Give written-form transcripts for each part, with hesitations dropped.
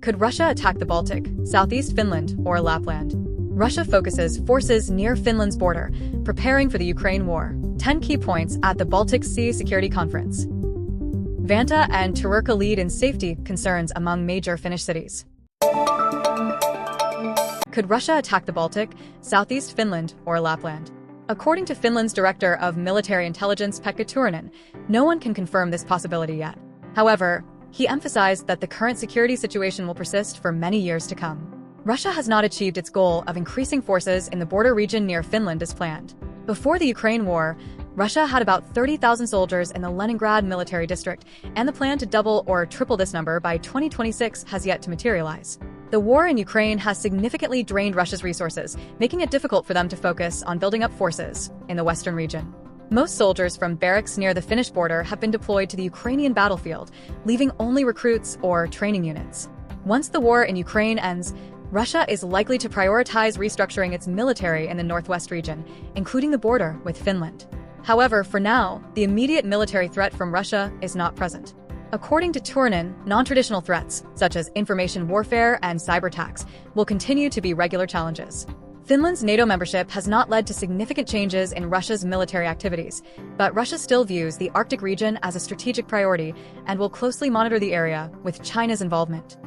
Could Russia attack the Baltic, southeast Finland, or Lapland? Russia focuses forces near Finland's border, preparing for the Ukraine war. 10 key points at the Baltic Sea Security Conference. Vantaa and Turku lead in safety concerns among major Finnish cities. Could Russia attack the Baltic, southeast Finland, or Lapland? According to Finland's Director of Military Intelligence Pekka Turunen, no one can confirm this possibility yet. However, he emphasized that the current security situation will persist for many years to come. Russia has not achieved its goal of increasing forces in the border region near Finland as planned. Before the Ukraine war, Russia had about 30,000 soldiers in the Leningrad military district, and the plan to double or triple this number by 2026 has yet to materialize. The war in Ukraine has significantly drained Russia's resources, making it difficult for them to focus on building up forces in the western region. Most soldiers from barracks near the Finnish border have been deployed to the Ukrainian battlefield, leaving only recruits or training units. Once the war in Ukraine ends, Russia is likely to prioritize restructuring its military in the northwest region, including the border with Finland. However, for now, the immediate military threat from Russia is not present. According to Turunen, non-traditional threats, such as information warfare and cyber attacks, will continue to be regular challenges. Finland's NATO membership has not led to significant changes in Russia's military activities, but Russia still views the Arctic region as a strategic priority and will closely monitor the area with China's involvement.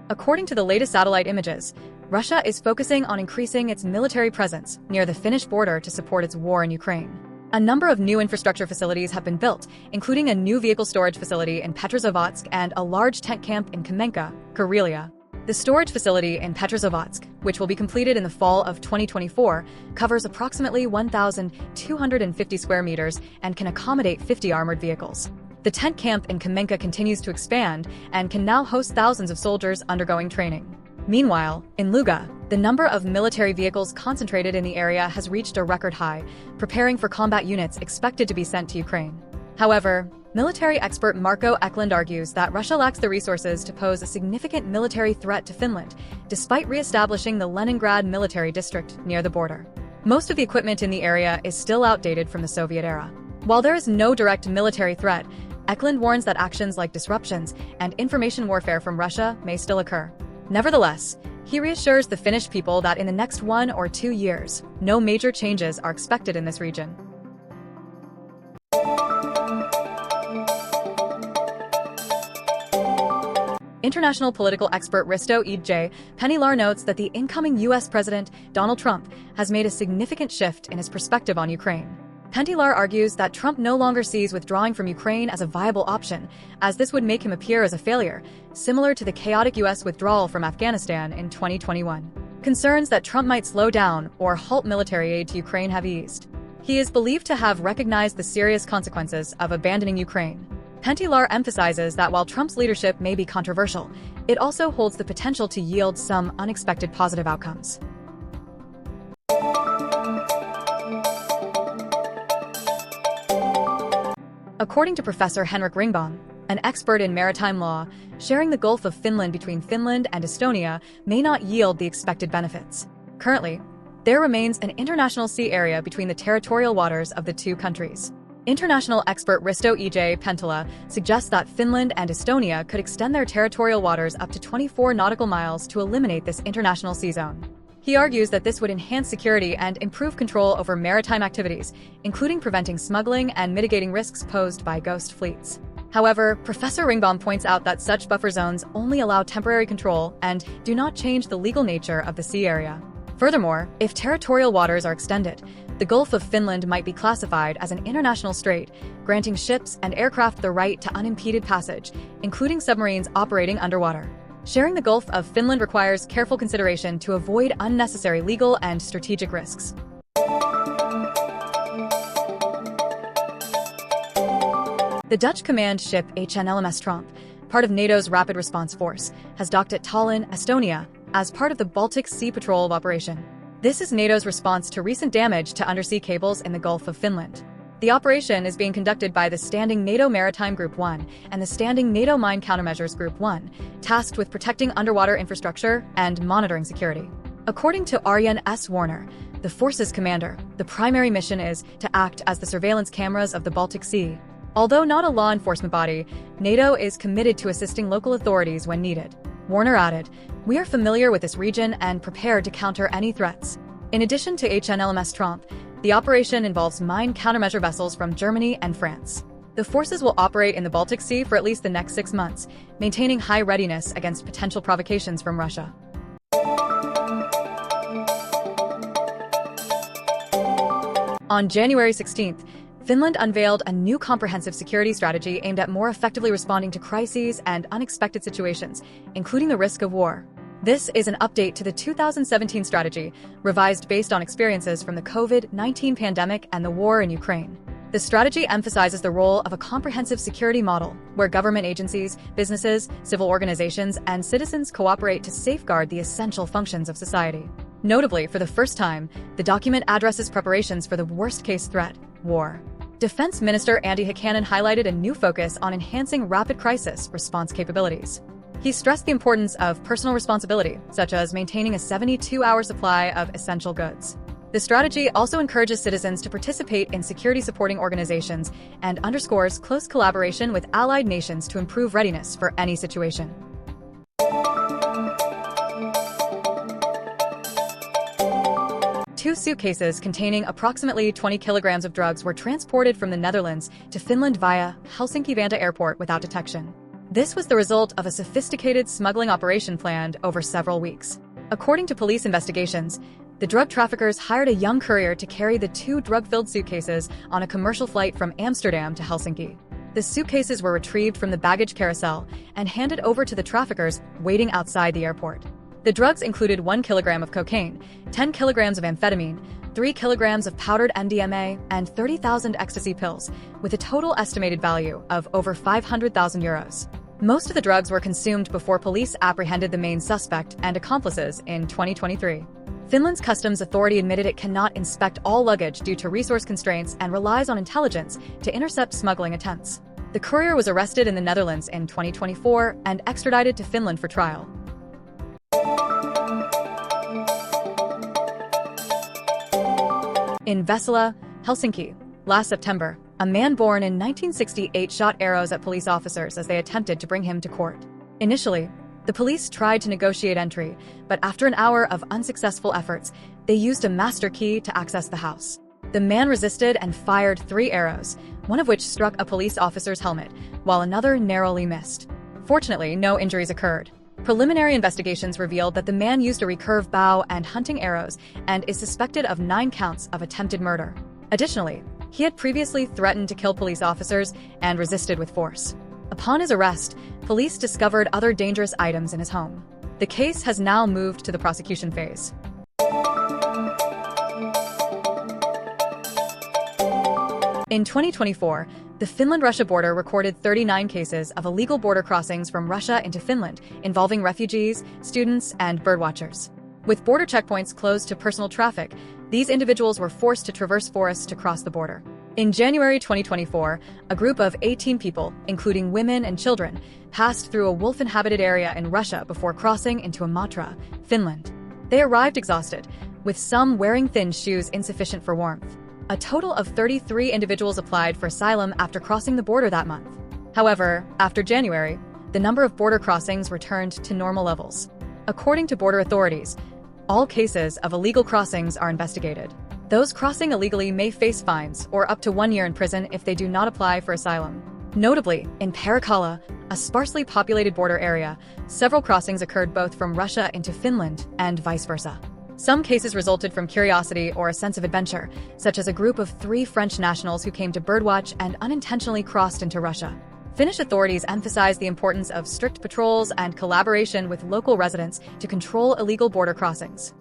According to the latest satellite images, Russia is focusing on increasing its military presence near the Finnish border to support its war in Ukraine. A number of new infrastructure facilities have been built, including a new vehicle storage facility in Petrozavodsk and a large tent camp in Kamenka, Karelia. The storage facility in Petrozavodsk, which will be completed in the fall of 2024, covers approximately 1,250 square meters and can accommodate 50 armored vehicles. The tent camp in Kamenka continues to expand and can now host thousands of soldiers undergoing training. Meanwhile, in Luga, the number of military vehicles concentrated in the area has reached a record high, preparing for combat units expected to be sent to Ukraine. However, military expert Marko Eklund argues that Russia lacks the resources to pose a significant military threat to Finland, despite re-establishing the Leningrad military district near the border. Most of the equipment in the area is still outdated from the Soviet era. While there is no direct military threat, Eklund warns that actions like disruptions and information warfare from Russia may still occur. Nevertheless, he reassures the Finnish people that in the next 1 or 2 years, no major changes are expected in this region. International political expert Risto Penttilä notes that the incoming U.S. President, Donald Trump, has made a significant shift in his perspective on Ukraine. Penttilä argues that Trump no longer sees withdrawing from Ukraine as a viable option, as this would make him appear as a failure, similar to the chaotic U.S. withdrawal from Afghanistan in 2021. Concerns that Trump might slow down or halt military aid to Ukraine have eased. He is believed to have recognized the serious consequences of abandoning Ukraine. Penttilä emphasizes that while Trump's leadership may be controversial, it also holds the potential to yield some unexpected positive outcomes. According to Professor Henrik Ringbaum, an expert in maritime law, sharing the Gulf of Finland between Finland and Estonia may not yield the expected benefits. Currently, there remains an international sea area between the territorial waters of the two countries. International expert Risto Penttilä suggests that Finland and Estonia could extend their territorial waters up to 24 nautical miles to eliminate this international sea zone. He argues that this would enhance security and improve control over maritime activities, including preventing smuggling and mitigating risks posed by ghost fleets. However, Professor Ringbaum points out that such buffer zones only allow temporary control and do not change the legal nature of the sea area. Furthermore, if territorial waters are extended, the Gulf of Finland might be classified as an international strait, granting ships and aircraft the right to unimpeded passage, including submarines operating underwater. Sharing the Gulf of Finland requires careful consideration to avoid unnecessary legal and strategic risks. The Dutch command ship HNLMS Tromp, part of NATO's Rapid Response Force, has docked at Tallinn, Estonia, as part of the Baltic Sea Patrol operation. This is NATO's response to recent damage to undersea cables in the Gulf of Finland. The operation is being conducted by the Standing NATO Maritime Group 1 and the Standing NATO Mine Countermeasures Group 1, tasked with protecting underwater infrastructure and monitoring security. According to Arjen S. Warner, the force's commander, the primary mission is to act as the surveillance cameras of the Baltic Sea. Although not a law enforcement body, NATO is committed to assisting local authorities when needed. Warner added, "We are familiar with this region and prepared to counter any threats." In addition to HNLMS Tromp, the operation involves mine countermeasure vessels from Germany and France. The forces will operate in the Baltic Sea for at least the next 6 months, maintaining high readiness against potential provocations from Russia. On January 16th, Finland unveiled a new comprehensive security strategy aimed at more effectively responding to crises and unexpected situations, including the risk of war. This is an update to the 2017 strategy, revised based on experiences from the COVID-19 pandemic and the war in Ukraine. The strategy emphasizes the role of a comprehensive security model, where government agencies, businesses, civil organizations, and citizens cooperate to safeguard the essential functions of society. Notably, for the first time, the document addresses preparations for the worst-case threat, war. Defense Minister Antti Häkkänen highlighted a new focus on enhancing rapid crisis response capabilities. He stressed the importance of personal responsibility, such as maintaining a 72-hour supply of essential goods. The strategy also encourages citizens to participate in security-supporting organizations and underscores close collaboration with allied nations to improve readiness for any situation. Two suitcases containing approximately 20 kilograms of drugs were transported from the Netherlands to Finland via Helsinki-Vantaa airport without detection. This was the result of a sophisticated smuggling operation planned over several weeks. According to police investigations, the drug traffickers hired a young courier to carry the 2 drug-filled suitcases on a commercial flight from Amsterdam to Helsinki. The suitcases were retrieved from the baggage carousel and handed over to the traffickers waiting outside the airport. The drugs included 1 kilogram of cocaine, 10 kilograms of amphetamine, 3 kilograms of powdered MDMA, and 30,000 ecstasy pills, with a total estimated value of over 500,000 euros. Most of the drugs were consumed before police apprehended the main suspect and accomplices in 2023. Finland's customs authority admitted it cannot inspect all luggage due to resource constraints and relies on intelligence to intercept smuggling attempts. The courier was arrested in the Netherlands in 2024 and extradited to Finland for trial. In Vesala, Helsinki, last September, a man born in 1968 shot arrows at police officers as they attempted to bring him to court. Initially, the police tried to negotiate entry, but after an hour of unsuccessful efforts, they used a master key to access the house. The man resisted and fired 3 arrows, one of which struck a police officer's helmet, while another narrowly missed. Fortunately, no injuries occurred. Preliminary investigations revealed that the man used a recurve bow and hunting arrows and is suspected of 9 counts of attempted murder. Additionally, he had previously threatened to kill police officers and resisted with force. Upon his arrest, police discovered other dangerous items in his home. The case has now moved to the prosecution phase. In 2024, the Finland-Russia border recorded 39 cases of illegal border crossings from Russia into Finland involving refugees, students, and birdwatchers. With border checkpoints closed to personal traffic, these individuals were forced to traverse forests to cross the border. In January 2024, a group of 18 people, including women and children, passed through a wolf-inhabited area in Russia before crossing into Imatra, Finland. They arrived exhausted, with some wearing thin shoes insufficient for warmth. A total of 33 individuals applied for asylum after crossing the border that month. However, after January, the number of border crossings returned to normal levels. According to border authorities, all cases of illegal crossings are investigated. Those crossing illegally may face fines or up to 1 year in prison if they do not apply for asylum. Notably, in Perikkala, a sparsely populated border area, several crossings occurred both from Russia into Finland and vice versa. Some cases resulted from curiosity or a sense of adventure, such as a group of 3 French nationals who came to birdwatch and unintentionally crossed into Russia. Finnish authorities emphasize the importance of strict patrols and collaboration with local residents to control illegal border crossings.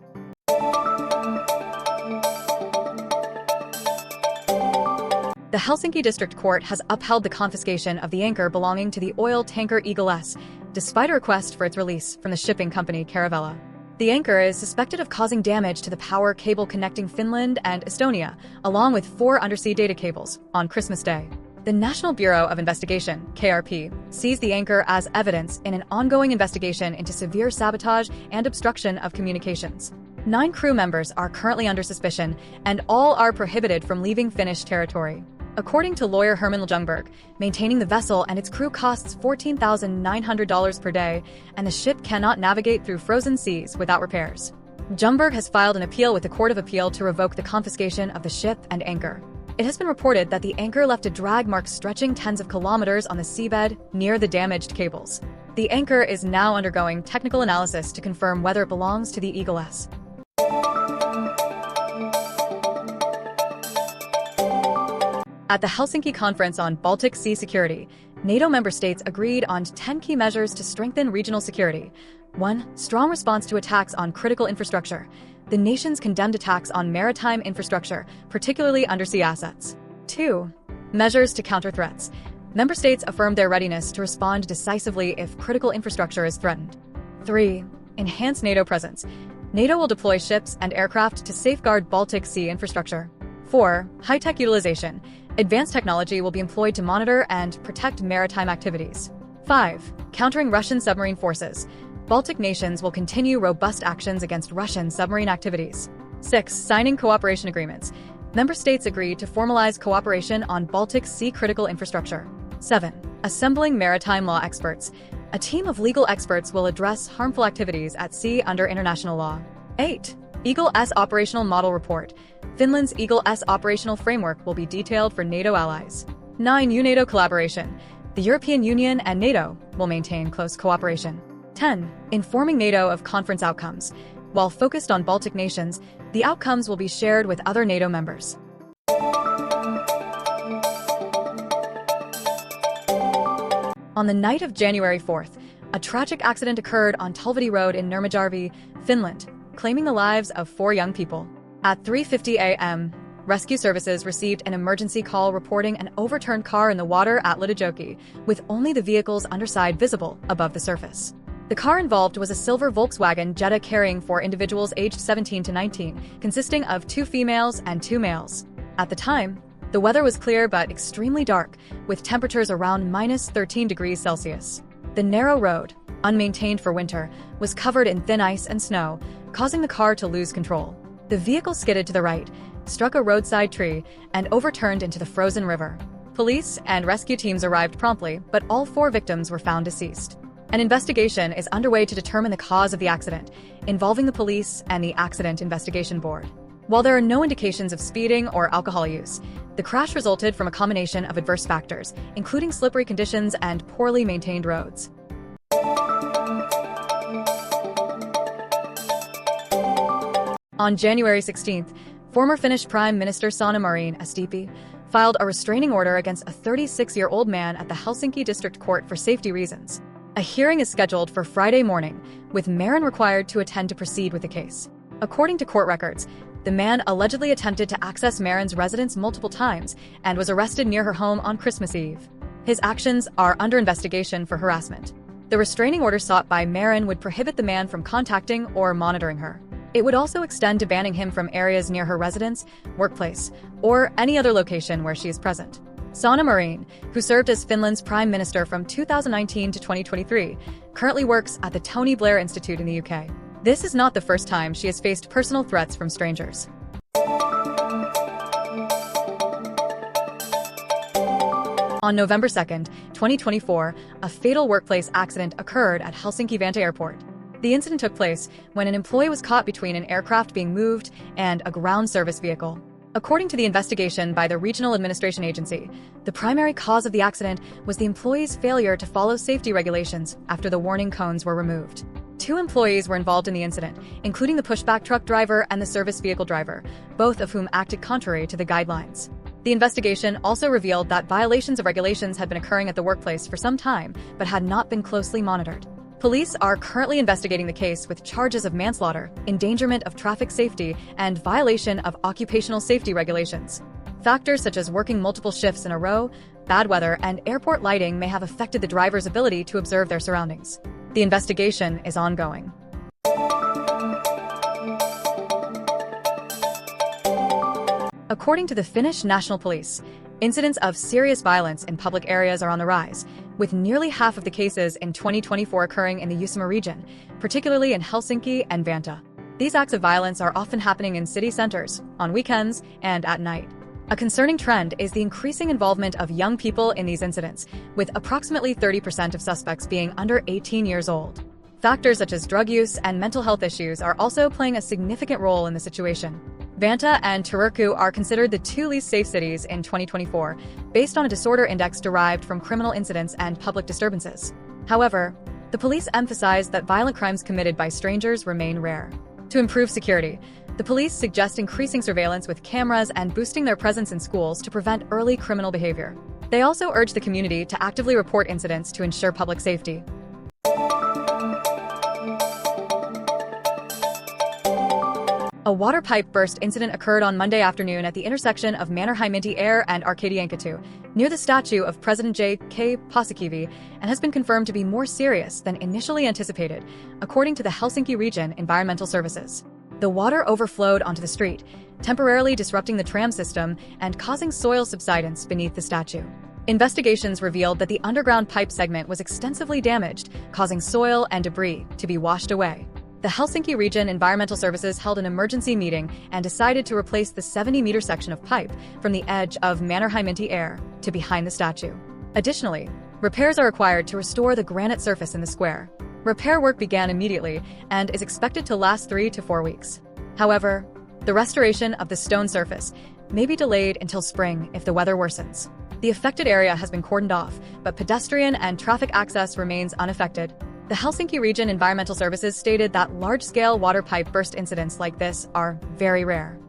The Helsinki District Court has upheld the confiscation of the anchor belonging to the oil tanker Eagle S, despite a request for its release from the shipping company Caravella. The anchor is suspected of causing damage to the power cable connecting Finland and Estonia, along with 4 undersea data cables, on Christmas Day. The National Bureau of Investigation, KRP, sees the anchor as evidence in an ongoing investigation into severe sabotage and obstruction of communications. 9 crew members are currently under suspicion, and all are prohibited from leaving Finnish territory. According to lawyer Herman Ljungberg, maintaining the vessel and its crew costs $14,900 per day, and the ship cannot navigate through frozen seas without repairs. Ljungberg has filed an appeal with the Court of Appeal to revoke the confiscation of the ship and anchor. It has been reported that the anchor left a drag mark stretching tens of kilometers on the seabed near the damaged cables. The anchor is now undergoing technical analysis to confirm whether it belongs to the Eagle S. At the Helsinki Conference on Baltic Sea Security, NATO member states agreed on 10 key measures to strengthen regional security. 1. Strong response to attacks on critical infrastructure. The nations condemned attacks on maritime infrastructure, particularly undersea assets. 2. Measures to counter threats. Member states affirmed their readiness to respond decisively if critical infrastructure is threatened. 3. Enhance NATO presence. NATO will deploy ships and aircraft to safeguard Baltic Sea infrastructure. 4. High-tech utilization. Advanced technology will be employed to monitor and protect maritime activities. 5. Countering Russian submarine forces. Baltic nations will continue robust actions against Russian submarine activities. 6. Signing cooperation agreements. Member states agreed to formalize cooperation on Baltic Sea critical infrastructure. 7. Assembling maritime law experts. A team of legal experts will address harmful activities at sea under international law. 8. Eagle S Operational Model Report. Finland's Eagle S operational framework will be detailed for NATO allies. 9. EU-NATO collaboration. The European Union and NATO will maintain close cooperation. 10. Informing NATO of conference outcomes. While focused on Baltic nations, the outcomes will be shared with other NATO members. On the night of January 4th, a tragic accident occurred on Talvitie Road in Nurmijärvi, Finland, claiming the lives of 4 young people. At 3:50 a.m., rescue services received an emergency call reporting an overturned car in the water at Litajoki, with only the vehicle's underside visible above the surface. The car involved was a silver Volkswagen Jetta carrying 4 individuals aged 17 to 19, consisting of 2 females and 2 males. At the time, the weather was clear but extremely dark, with temperatures around -13 degrees Celsius. The narrow road, unmaintained for winter, was covered in thin ice and snow, causing the car to lose control. The vehicle skidded to the right, struck a roadside tree, and overturned into the frozen river. Police and rescue teams arrived promptly, but all 4 victims were found deceased. An investigation is underway to determine the cause of the accident, involving the police and the Accident Investigation Board. While there are no indications of speeding or alcohol use, the crash resulted from a combination of adverse factors, including slippery conditions and poorly maintained roads. On January 16th, former Finnish Prime Minister Sanna Marin filed a restraining order against a 36-year-old man at the Helsinki District Court for safety reasons. A hearing is scheduled for Friday morning, with Marin required to attend to proceed with the case. According to court records, the man allegedly attempted to access Marin's residence multiple times and was arrested near her home on Christmas Eve. His actions are under investigation for harassment. The restraining order sought by Marin would prohibit the man from contacting or monitoring her. It would also extend to banning him from areas near her residence, workplace, or any other location where she is present. Sanna Marin, who served as Finland's Prime Minister from 2019 to 2023, currently works at the Tony Blair Institute in the UK. This is not the first time she has faced personal threats from strangers. On November 2nd, 2024, a fatal workplace accident occurred at Helsinki-Vantaa Airport. The incident took place when an employee was caught between an aircraft being moved and a ground service vehicle. According to the investigation by the Regional Administration Agency, the primary cause of the accident was the employee's failure to follow safety regulations after the warning cones were removed. 2 employees were involved in the incident, including the pushback truck driver and the service vehicle driver, both of whom acted contrary to the guidelines. The investigation also revealed that violations of regulations had been occurring at the workplace for some time, but had not been closely monitored. Police are currently investigating the case with charges of manslaughter, endangerment of traffic safety, and violation of occupational safety regulations. Factors such as working multiple shifts in a row, bad weather, and airport lighting may have affected the driver's ability to observe their surroundings. The investigation is ongoing. According to the Finnish National Police, incidents of serious violence in public areas are on the rise, with nearly half of the cases in 2024 occurring in the Uusimaa region, particularly in Helsinki and Vantaa. These acts of violence are often happening in city centers, on weekends, and at night. A concerning trend is the increasing involvement of young people in these incidents, with approximately 30% of suspects being under 18 years old. Factors such as drug use and mental health issues are also playing a significant role in the situation. Vantaa and Turku are considered the two least safe cities in 2024, based on a disorder index derived from criminal incidents and public disturbances. However, the police emphasize that violent crimes committed by strangers remain rare. To improve security, the police suggest increasing surveillance with cameras and boosting their presence in schools to prevent early criminal behavior. They also urge the community to actively report incidents to ensure public safety. A water pipe burst incident occurred on Monday afternoon at the intersection of Mannerheimintie and Arkadiankatu, near the statue of President J.K. Paasikivi, and has been confirmed to be more serious than initially anticipated, according to the Helsinki Region Environmental Services. The water overflowed onto the street, temporarily disrupting the tram system and causing soil subsidence beneath the statue. Investigations revealed that the underground pipe segment was extensively damaged, causing soil and debris to be washed away. The Helsinki Region Environmental Services held an emergency meeting and decided to replace the 70-meter section of pipe from the edge of Mannerheimintie to behind the statue. Additionally, repairs are required to restore the granite surface in the square. Repair work began immediately and is expected to last 3 to 4 weeks. However, the restoration of the stone surface may be delayed until spring if the weather worsens. The affected area has been cordoned off, but pedestrian and traffic access remains unaffected. The Helsinki Region Environmental Services stated that large-scale water pipe burst incidents like this are very rare.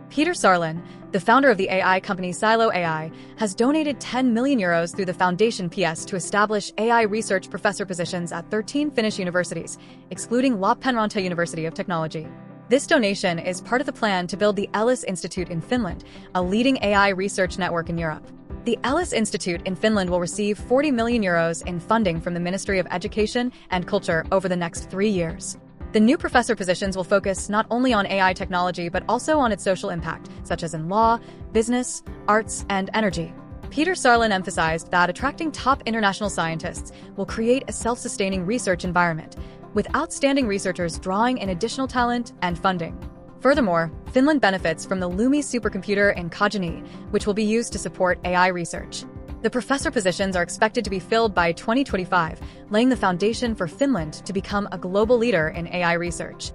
Peter Sarlin, the founder of the AI company Silo AI, has donated €10 million through the Foundation PS to establish AI research professor positions at 13 Finnish universities, excluding Lapland University of Technology. This donation is part of the plan to build the Ellis Institute in Finland, a leading AI research network in Europe. The Ellis Institute in Finland will receive €40 million in funding from the Ministry of Education and Culture over the next 3 years. The new professor positions will focus not only on AI technology but also on its social impact, such as in law, business, arts, and energy. Peter Sarlin emphasized that attracting top international scientists will create a self-sustaining research environment, with outstanding researchers drawing in additional talent and funding. Furthermore, Finland benefits from the Lumi supercomputer in Kajaani, which will be used to support AI research. The professor positions are expected to be filled by 2025, laying the foundation for Finland to become a global leader in AI research.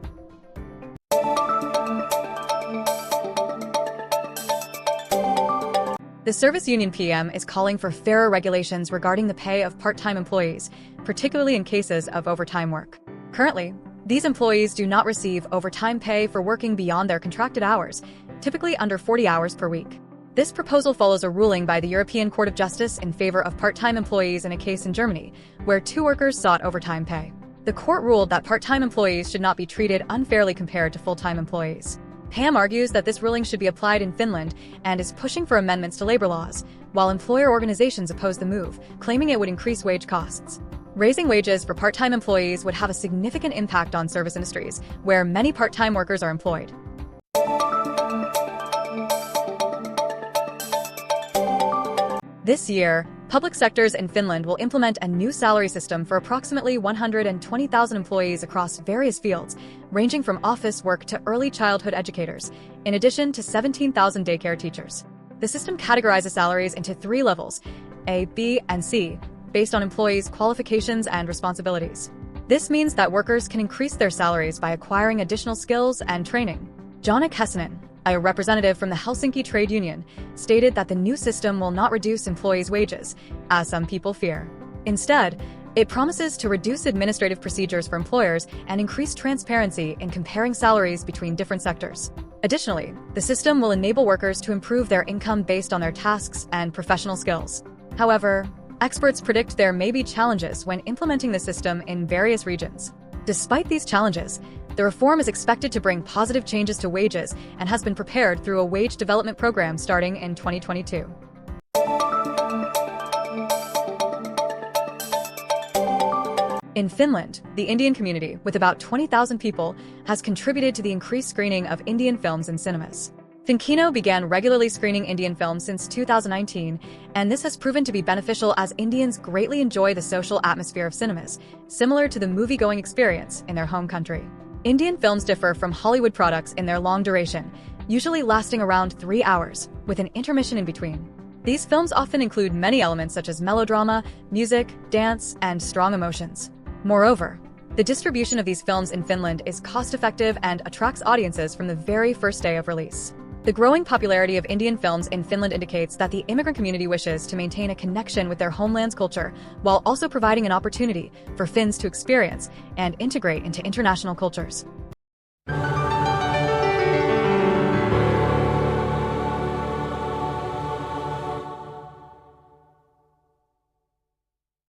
The Service Union PM is calling for fairer regulations regarding the pay of part-time employees, particularly in cases of overtime work. Currently, these employees do not receive overtime pay for working beyond their contracted hours, typically under 40 hours per week. This proposal follows a ruling by the European Court of Justice in favor of part-time employees in a case in Germany, where 2 workers sought overtime pay. The court ruled that part-time employees should not be treated unfairly compared to full-time employees. PAM argues that this ruling should be applied in Finland and is pushing for amendments to labor laws, while employer organizations oppose the move, claiming it would increase wage costs. Raising wages for part-time employees would have a significant impact on service industries, where many part-time workers are employed. This year, public sectors in Finland will implement a new salary system for approximately 120,000 employees across various fields, ranging from office work to early childhood educators, in addition to 17,000 daycare teachers. The system categorizes salaries into 3 levels, A, B, and C, based on employees' qualifications and responsibilities. This means that workers can increase their salaries by acquiring additional skills and training. Jonna Kessanen, a representative from the Helsinki Trade Union, stated that the new system will not reduce employees' wages, as some people fear. Instead, it promises to reduce administrative procedures for employers and increase transparency in comparing salaries between different sectors. Additionally, the system will enable workers to improve their income based on their tasks and professional skills. However, experts predict there may be challenges when implementing the system in various regions. Despite these challenges, the reform is expected to bring positive changes to wages and has been prepared through a wage development program starting in 2022. In Finland, the Indian community, with about 20,000 people, has contributed to the increased screening of Indian films in cinemas. Finkino began regularly screening Indian films since 2019, and this has proven to be beneficial as Indians greatly enjoy the social atmosphere of cinemas, similar to the movie-going experience in their home country. Indian films differ from Hollywood products in their long duration, usually lasting around 3 hours, with an intermission in between. These films often include many elements such as melodrama, music, dance, and strong emotions. Moreover, the distribution of these films in Finland is cost-effective and attracts audiences from the very first day of release. The growing popularity of Indian films in Finland indicates that the immigrant community wishes to maintain a connection with their homeland's culture while also providing an opportunity for Finns to experience and integrate into international cultures.